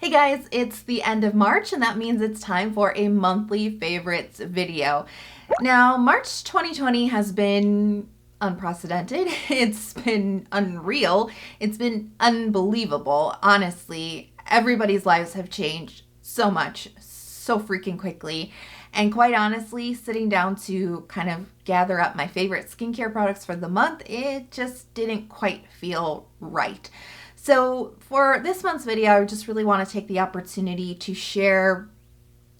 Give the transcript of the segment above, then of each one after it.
Hey guys, it's the end of March and that means it's time for a monthly favorites video. Now, March 2020 has been unprecedented. It's been unreal. It's been unbelievable. Honestly, everybody's lives have changed so much, so freaking quickly. And quite honestly, sitting down to kind of gather up my favorite skincare products for the month, it just didn't quite feel right. So for this month's video, I just really want to take the opportunity to share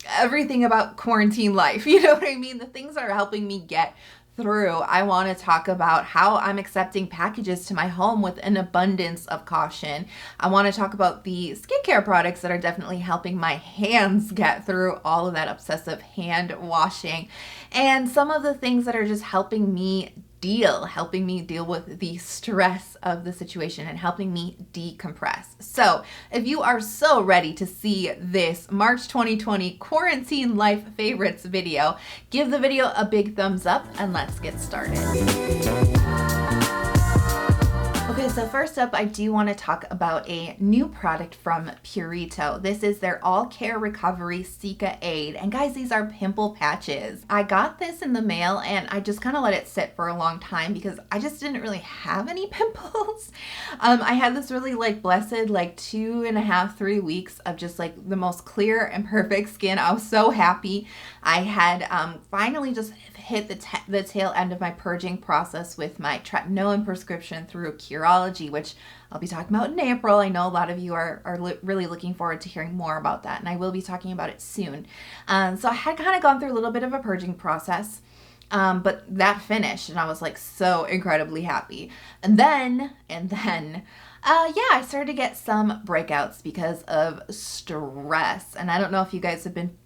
everything about quarantine life. You know what I mean? The things that are helping me get through. I want to talk about how I'm accepting packages to my home with an abundance of caution. I want to talk about the skincare products that are definitely helping my hands get through all of that obsessive hand washing, and some of the things that are just helping me deal with the stress of the situation and helping me decompress. So if you are so ready to see this March 2020 quarantine life favorites video, give the video a big thumbs up and let's get started. Okay, so first up, I do want to talk about a new product from Purito. This is their All Care Recovery Cica Aid. And guys, these are pimple patches. I got this in the mail and I just kind of let it sit for a long time because I just didn't really have any pimples. I had this really blessed 2.5, 3 weeks of just the most clear and perfect skin. I was so happy. I had finally just hit the tail end of my purging process with my tretinoin prescription through Curology, which I'll be talking about in April. I know a lot of you are really looking forward to hearing more about that, and I will be talking about it soon. So I had kind of gone through a little bit of a purging process, but that finished, and I was so incredibly happy. And then, I started to get some breakouts because of stress, and I don't know if you guys have been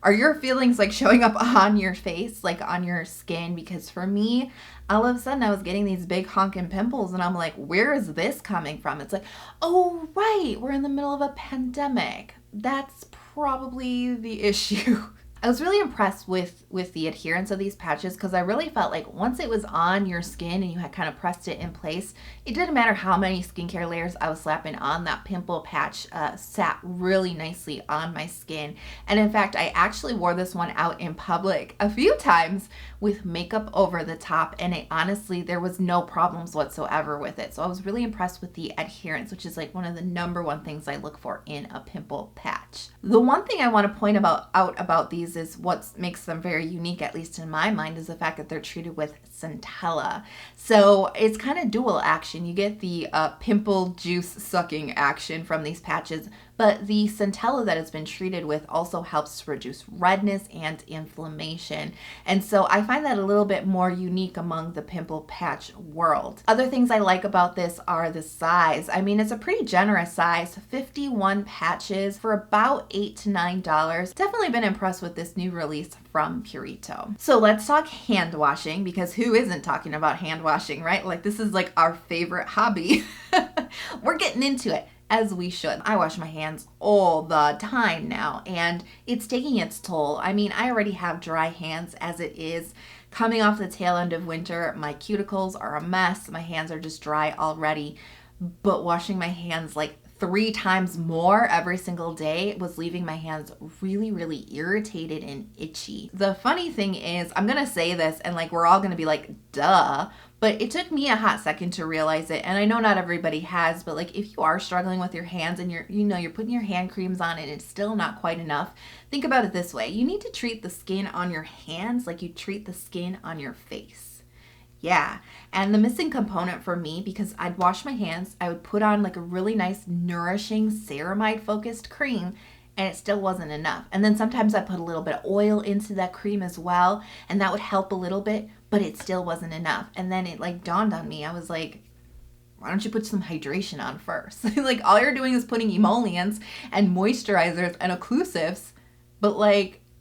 are your feelings showing up on your face, on your skin? Because for me, all of a sudden I was getting these big honking pimples and I'm like, where is this coming from? It's oh right, we're in the middle of a pandemic. That's probably the issue. I was really impressed with the adherence of these patches because I really felt like once it was on your skin and you had kind of pressed it in place, it didn't matter how many skincare layers I was slapping on, that pimple patch sat really nicely on my skin. And in fact, I actually wore this one out in public a few times with makeup over the top, and honestly, there was no problems whatsoever with it. So I was really impressed with the adherence, which is one of the number one things I look for in a pimple patch. The one thing I want to point out about these is what makes them very unique, at least in my mind, is the fact that they're treated with centella. So it's kind of dual action. You get the pimple juice sucking action from these patches, but the centella that has been treated with also helps to reduce redness and inflammation. And so I find that a little bit more unique among the pimple patch world. Other things I like about this are the size. I mean, it's a pretty generous size, 51 patches for about $8 to $9. Definitely been impressed with this new release from Purito. So let's talk hand washing, because who isn't talking about hand washing, right? This is our favorite hobby. We're getting into it, as we should. I wash my hands all the time now, and it's taking its toll. I mean, I already have dry hands as it is. Coming off the tail end of winter, my cuticles are a mess. My hands are just dry already, but washing my hands 3 times more every single day was leaving my hands really, really irritated and itchy. The funny thing is, I'm gonna say this and we're all gonna be duh, but it took me a hot second to realize it, and I know not everybody has, but if you are struggling with your hands and you're putting your hand creams on and it's still not quite enough, think about it this way. You need to treat the skin on your hands like you treat the skin on your face. Yeah, and the missing component for me, because I'd wash my hands, I would put on a really nice nourishing ceramide focused cream, and it still wasn't enough. And then sometimes I put a little bit of oil into that cream as well, and that would help a little bit, but it still wasn't enough. And then it dawned on me. I was like, why don't you put some hydration on first? All you're doing is putting emollients and moisturizers and occlusives, but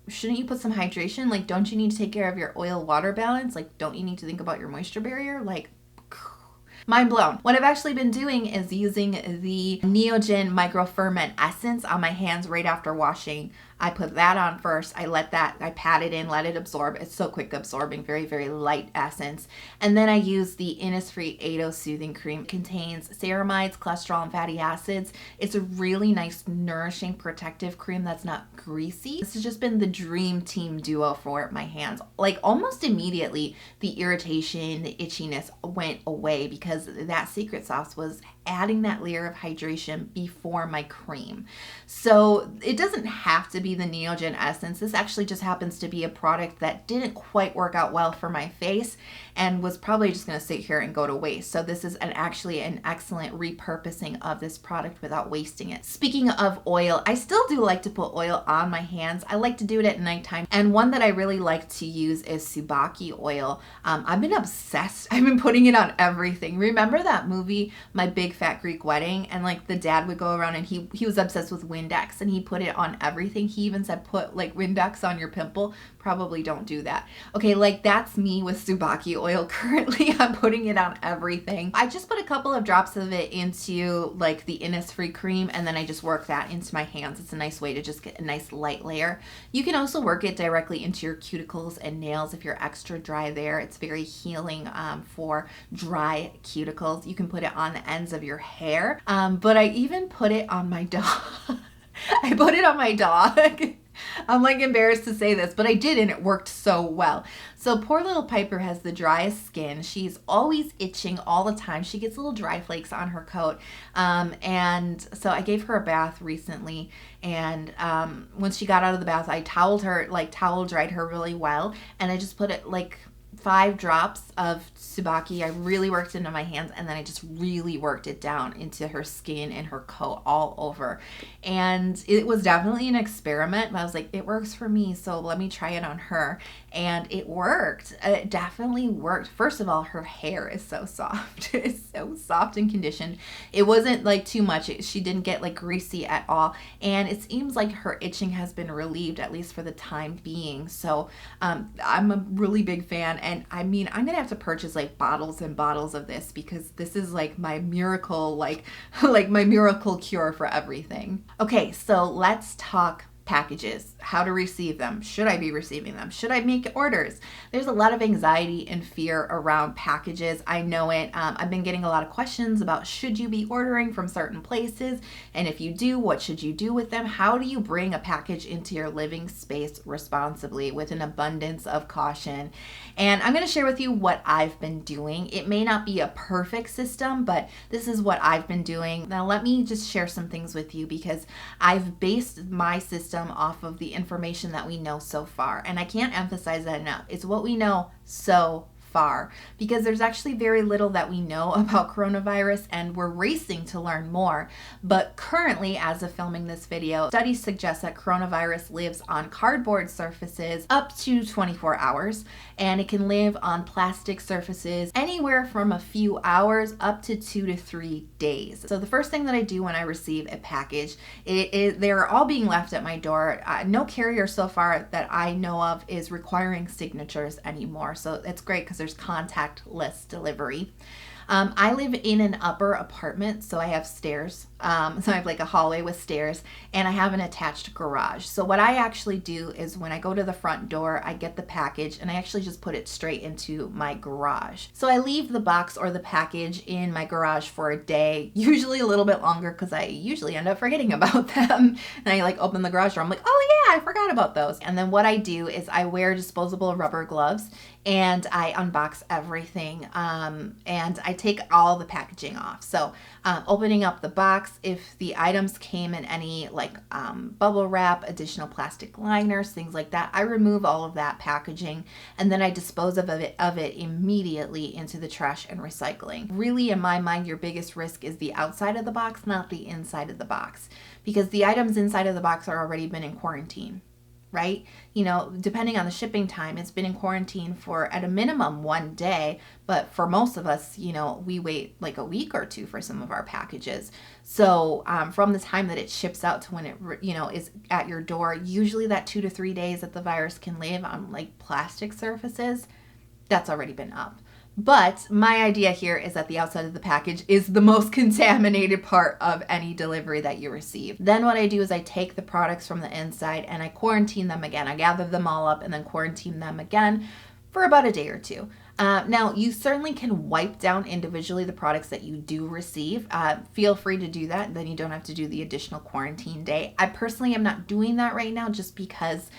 shouldn't you put some hydration? Don't you need to take care of your oil-water balance? Don't you need to think about your moisture barrier? Mind blown. What I've actually been doing is using the Neogen Microferment Essence on my hands right after washing. I put that on first. I pat it in, let it absorb. It's so quick absorbing, very, very light essence. And then I use the Innisfree 8 Soothing Cream. It contains ceramides, cholesterol, and fatty acids. It's a really nice, nourishing, protective cream that's not greasy. This has just been the dream team duo for my hands. Like almost immediately, the irritation, the itchiness went away because that secret sauce was adding that layer of hydration before my cream. So it doesn't have to be the Neogen Essence. This actually just happens to be a product that didn't quite work out well for my face and was probably just going to sit here and go to waste. So this is actually an excellent repurposing of this product without wasting it. Speaking of oil, I still do like to put oil on my hands. I like to do it at nighttime. And one that I really like to use is Tsubaki Oil. I've been obsessed. I've been putting it on everything. Remember that movie, My Big Fat Greek Wedding? And like the dad would go around and he was obsessed with Windex and he put it on everything. He even said put like Windex on your pimple. Probably don't do that. Okay, like that's me with Tsubaki Oil currently. I'm putting it on everything. I just put a couple of drops of it into like the Innisfree cream and then I just work that into my hands. It's a nice way to just get a nice light layer. You can also work it directly into your cuticles and nails if you're extra dry there. It's very healing for dry cuticles. You can put it on the ends of your hair, but I even put it on my dog. I put it on my dog. I'm like embarrassed to say this, but I did and it worked so well. So poor little Piper has the driest skin. She's always itching all the time. She gets little dry flakes on her coat. And so I gave her a bath recently. And once she got out of the bath, I towel dried her really well. And I just put it like 5 drops of Tsubaki. I really worked into my hands and then I just really worked it down into her skin and her coat all over. And it was definitely an experiment, but I was like, it works for me, so let me try it on her. And it worked. It definitely worked. First of all, her hair is so soft. It's so soft and conditioned. It wasn't like too much. She didn't get like greasy at all. And it seems like her itching has been relieved, at least for the time being. So I'm a really big fan. And I mean, I'm gonna have to purchase like bottles and bottles of this because this is like my miracle, like my miracle cure for everything. Okay, so let's talk packages, how to receive them. Should I be receiving them? Should I make orders? There's a lot of anxiety and fear around packages. I know it. I've been getting a lot of questions about should you be ordering from certain places? And if you do, what should you do with them? How do you bring a package into your living space responsibly with an abundance of caution? And I'm going to share with you what I've been doing. It may not be a perfect system, but this is what I've been doing. Now, let me just share some things with you because I've based my system off of the information that we know so far. And I can't emphasize that enough. It's what we know so far because there's actually very little that we know about coronavirus and we're racing to learn more. But currently, as of filming this video, studies suggest that coronavirus lives on cardboard surfaces up to 24 hours and it can live on plastic surfaces anywhere from a few hours up to 2 to 3 days. So the first thing that I do when I receive a package, they're all being left at my door. No carrier so far that I know of is requiring signatures anymore. So it's great because there's contactless delivery. I live in an upper apartment, so I have stairs. So I have like a hallway with stairs and I have an attached garage. So what I actually do is when I go to the front door, I get the package and I actually just put it straight into my garage. So I leave the box or the package in my garage for a day, usually a little bit longer because I usually end up forgetting about them. And I like open the garage door. I'm like, oh yeah, I forgot about those. And then what I do is I wear disposable rubber gloves and I unbox everything and I take all the packaging off. So opening up the box, if the items came in any like bubble wrap, additional plastic liners, things like that, I remove all of that packaging and then I dispose of it immediately into the trash and recycling. Really, in my mind, your biggest risk is the outside of the box, not the inside of the box, because the items inside of the box are already been in quarantine. Right? You know, depending on the shipping time, it's been in quarantine for at a minimum 1 day, but for most of us, you know, we wait like a week or 2 for some of our packages. So from the time that it ships out to when it, you know, is at your door, usually that 2 to 3 days that the virus can live on like plastic surfaces, that's already been up. But my idea here is that the outside of the package is the most contaminated part of any delivery that you receive. Then what I do is I take the products from the inside and I quarantine them again. I gather them all up and then quarantine them again for about a day or two. Now, you certainly can wipe down individually the products that you do receive. Feel free to do that. Then you don't have to do the additional quarantine day. I personally am not doing that right now just because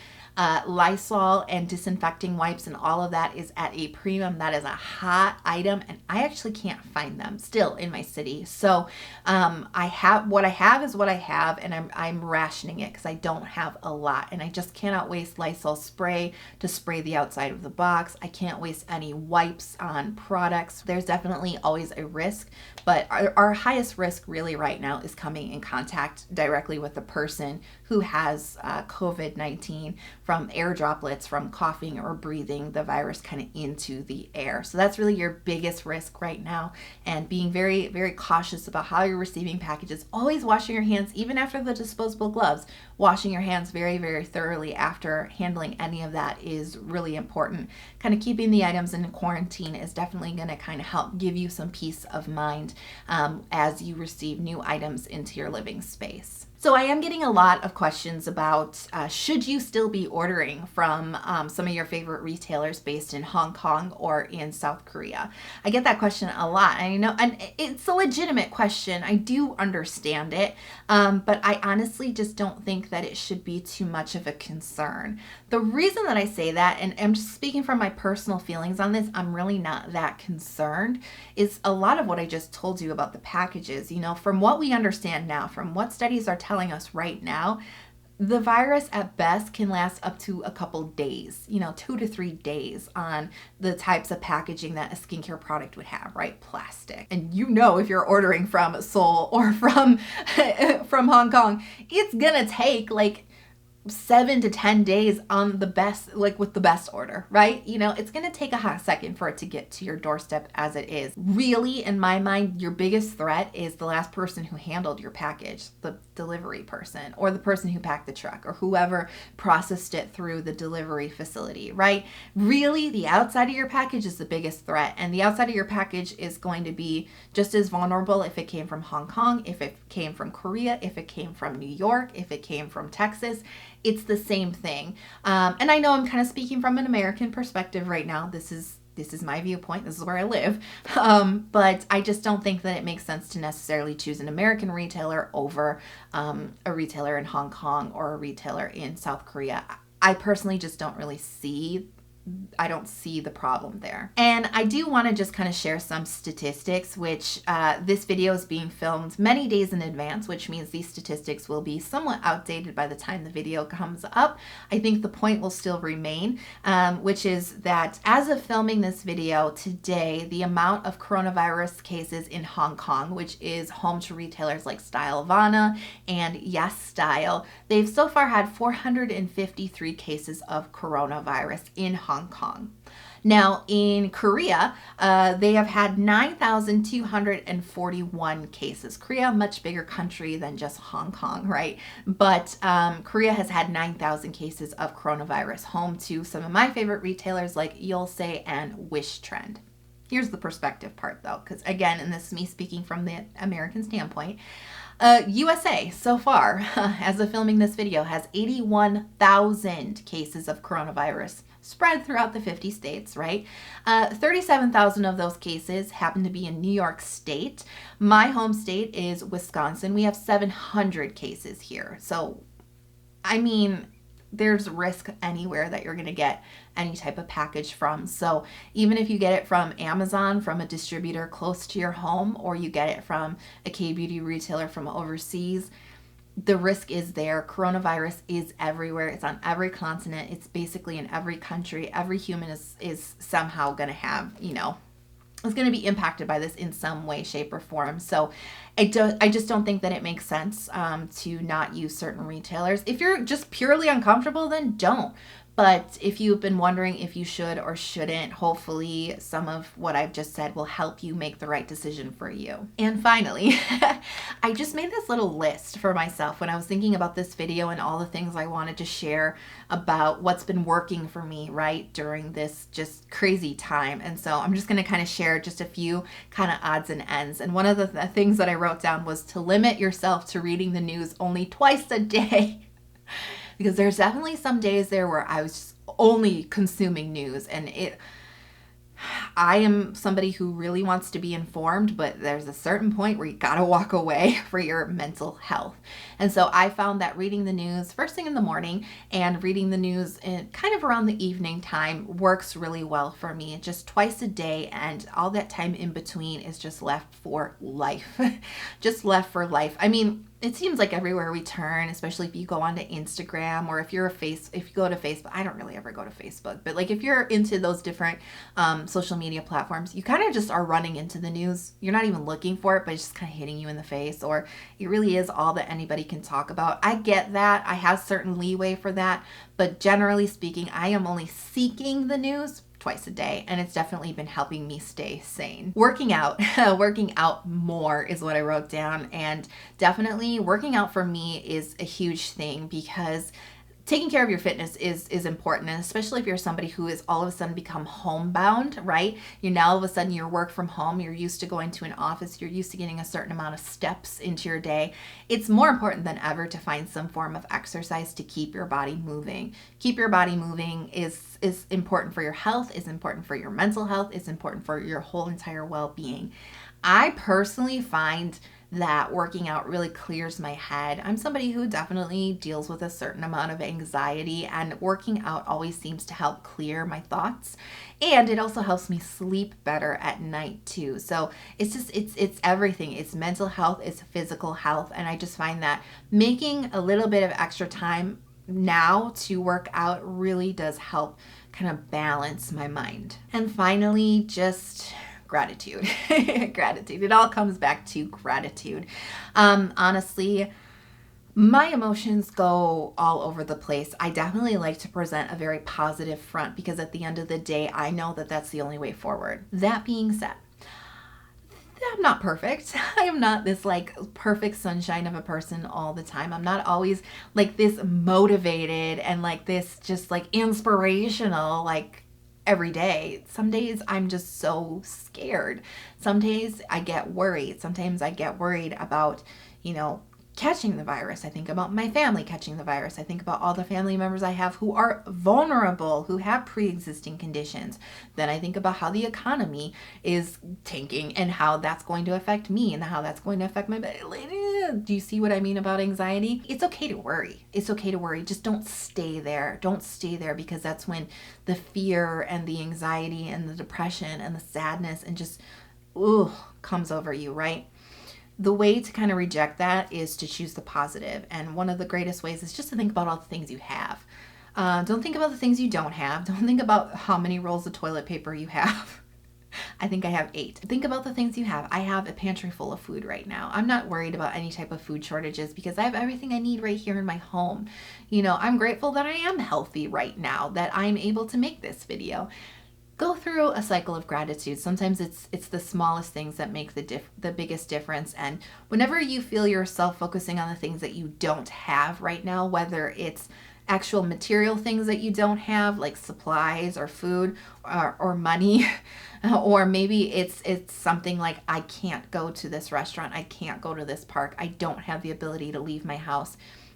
Lysol and disinfecting wipes and all of that is at a premium. That is a hot item and I actually can't find them still in my city. So I have what I have is what I have, and I'm rationing it because I don't have a lot and I just cannot waste Lysol spray to spray the outside of the box. I can't waste any wipes on products. There's definitely always a risk, but our highest risk really right now is coming in contact directly with the person who has COVID-19 from air droplets, from coughing or breathing the virus kind of into the air. So that's really your biggest risk right now, and being very, very cautious about how you're receiving packages. Always washing your hands, even after the disposable gloves. Washing your hands very, very thoroughly after handling any of that is really important. Kind of keeping the items in quarantine is definitely going to kind of help give you some peace of mind as you receive new items into your living space. So I am getting a lot of questions about should you still be ordering from some of your favorite retailers based in Hong Kong or in South Korea. I get that question a lot. I know, and it's a legitimate question. I do understand it, but I honestly just don't think that it should be too much of a concern. The reason that I say that, and I'm just speaking from my personal feelings on this, I'm really not that concerned, is a lot of what I just told you about the packages. You know, from what we understand now, from what studies are telling us right now, the virus at best can last up to a couple days, 2 to 3 days on the types of packaging that a skincare product would have, right? Plastic. And if you're ordering from Seoul or from Hong Kong, it's gonna take like 7 to 10 days on the best, like with the best order, right? It's going to take a hot second for it to get to your doorstep as it is. Really, in my mind, your biggest threat is the last person who handled your package, the delivery person or the person who packed the truck or whoever processed it through the delivery facility, right? Really, the outside of your package is the biggest threat, and the outside of your package is going to be just as vulnerable if it came from Hong Kong, if it came from Korea, if it came from New York, if it came from Texas. It's the same thing. And I know I'm kind of speaking from an American perspective right now. This is my viewpoint. This is where I live. But I just don't think that it makes sense to necessarily choose an American retailer over a retailer in Hong Kong or a retailer in South Korea. I personally just don't really see the problem there. And I do want to just kind of share some statistics, which this video is being filmed many days in advance, which means these statistics will be somewhat outdated by the time the video comes up. I think the point will still remain, which is that as of filming this video today, the amount of coronavirus cases in Hong Kong, which is home to retailers like Stylovana and Yes Style, they've so far had 453 cases of coronavirus in Hong Kong. Now, in Korea, they have had 9,241 cases. Korea, a much bigger country than just Hong Kong, right? But Korea has had 9,000 cases of coronavirus, home to some of my favorite retailers like Yolse and Wish Trend. Here's the perspective part, though, because again, and this is me speaking from the American standpoint, USA so far, as of filming this video, has 81,000 cases of coronavirus spread throughout the 50 states, right? 37,000 of those cases happen to be in New York State. My home state is Wisconsin. We have 700 cases here. So, I mean, there's risk anywhere that you're going to get any type of package from. So even if you get it from Amazon, from a distributor close to your home, or you get it from a K-beauty retailer from overseas, the risk is there. Coronavirus is everywhere. It's on every continent. It's basically in every country. Every human is somehow going to have, is going to be impacted by this in some way, shape, or form. So I just don't think that it makes sense to not use certain retailers. If you're just purely uncomfortable, then don't. But if you've been wondering if you should or shouldn't, hopefully some of what I've just said will help you make the right decision for you. And finally, I just made this little list for myself when I was thinking about this video and all the things I wanted to share about what's been working for me, right, during this just crazy time. And so I'm just going to kind of share just a few kind of odds and ends. And one of the things that I wrote down was to limit yourself to reading the news only twice a day. Because there's definitely some days there where I was just only consuming news, and I am somebody who really wants to be informed, but there's a certain point where you gotta walk away for your mental health. And so I found that reading the news first thing in the morning and reading the news in kind of around the evening time works really well for me. Just twice a day, and all that time in between is just left for life. Just left for life. I mean, it seems like everywhere we turn, especially if you go onto Instagram, or if you go to Facebook. I don't really ever go to Facebook, but like if you're into those different social media platforms, you kind of just are running into the news. You're not even looking for it, but it's just kind of hitting you in the face, or it really is all that anybody can talk about. I get that. I have certain leeway for that, but generally speaking, I am only seeking the news twice a day, and it's definitely been helping me stay sane. Working out, working out more is what I wrote down, and definitely working out for me is a huge thing, because taking care of your fitness is important, and especially if you're somebody who is all of a sudden become homebound, right? You're now all of a sudden you work from home, you're used to going to an office, you're used to getting a certain amount of steps into your day. It's more important than ever to find some form of exercise to keep your body moving. Keep your body moving is important for your health, is important for your mental health, is important for your whole entire well-being. I personally find that working out really clears my head. I'm somebody who definitely deals with a certain amount of anxiety, and working out always seems to help clear my thoughts. And it also helps me sleep better at night too. So it's everything. It's mental health, it's physical health. And I just find that making a little bit of extra time now to work out really does help kind of balance my mind. And finally, just gratitude. Gratitude. It all comes back to gratitude. Honestly, my emotions go all over the place. I definitely like to present a very positive front, because at the end of the day, I know that that's the only way forward. That being said, I'm not perfect. I am not this like perfect sunshine of a person all the time. I'm not always like this motivated and like this just like inspirational like every day. Some days I'm just so scared. Some days I get worried. Sometimes I get worried about, catching the virus. I think about my family catching the virus. I think about all the family members I have who are vulnerable, who have pre-existing conditions. Then I think about how the economy is tanking and how that's going to affect me and how that's going to affect my body. Do you see what I mean about anxiety? It's okay to worry. It's okay to worry. Just don't stay there. Don't stay there, because that's when the fear and the anxiety and the depression and the sadness and just comes over you, right? The way to kind of reject that is to choose the positive. And one of the greatest ways is just to think about all the things you have. Don't think about the things you don't have. Don't think about how many rolls of toilet paper you have. I think I have 8. Think about the things you have. I have a pantry full of food right now. I'm not worried about any type of food shortages because I have everything I need right here in my home. I'm grateful that I am healthy right now, that I'm able to make this video. Go through a cycle of gratitude. Sometimes it's the smallest things that make the biggest difference. And whenever you feel yourself focusing on the things that you don't have right now, whether it's actual material things that you don't have, like supplies or food or money, or maybe it's something like, I can't go to this restaurant, I can't go to this park, I don't have the ability to leave my house.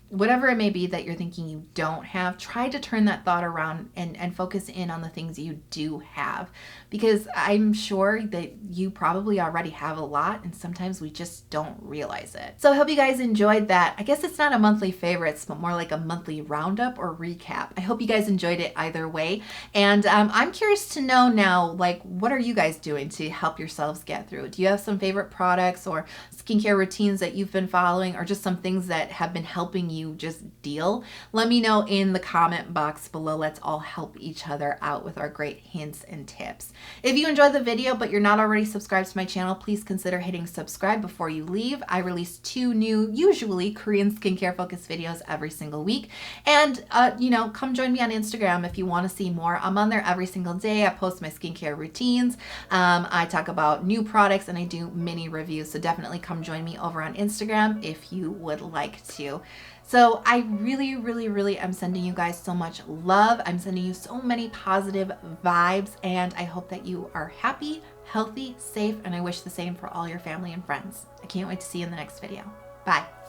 Whatever it may be that you're thinking you don't have, try to turn that thought around and focus in on the things you do have, because I'm sure that you probably already have a lot, and sometimes we just don't realize it. So I hope you guys enjoyed that. I guess it's not a monthly favorites, but more like a monthly roundup or recap. I hope you guys enjoyed it either way. And I'm curious to know now, like, what are you guys doing to help yourselves get through? Do you have some favorite products or skincare routines that you've been following, or just some things that have been helping you you just deal, let me know in the comment box below. Let's all help each other out with our great hints and tips. If you enjoyed the video but you're not already subscribed to my channel, please consider hitting subscribe before you leave. I release 2 new, usually Korean skincare focused videos every single week. And, come join me on Instagram if you want to see more. I'm on there every single day. I post my skincare routines. I talk about new products and I do mini reviews. So definitely come join me over on Instagram if you would like to. So I really, really, really am sending you guys so much love. I'm sending you so many positive vibes, and I hope that you are happy, healthy, safe, and I wish the same for all your family and friends. I can't wait to see you in the next video. Bye.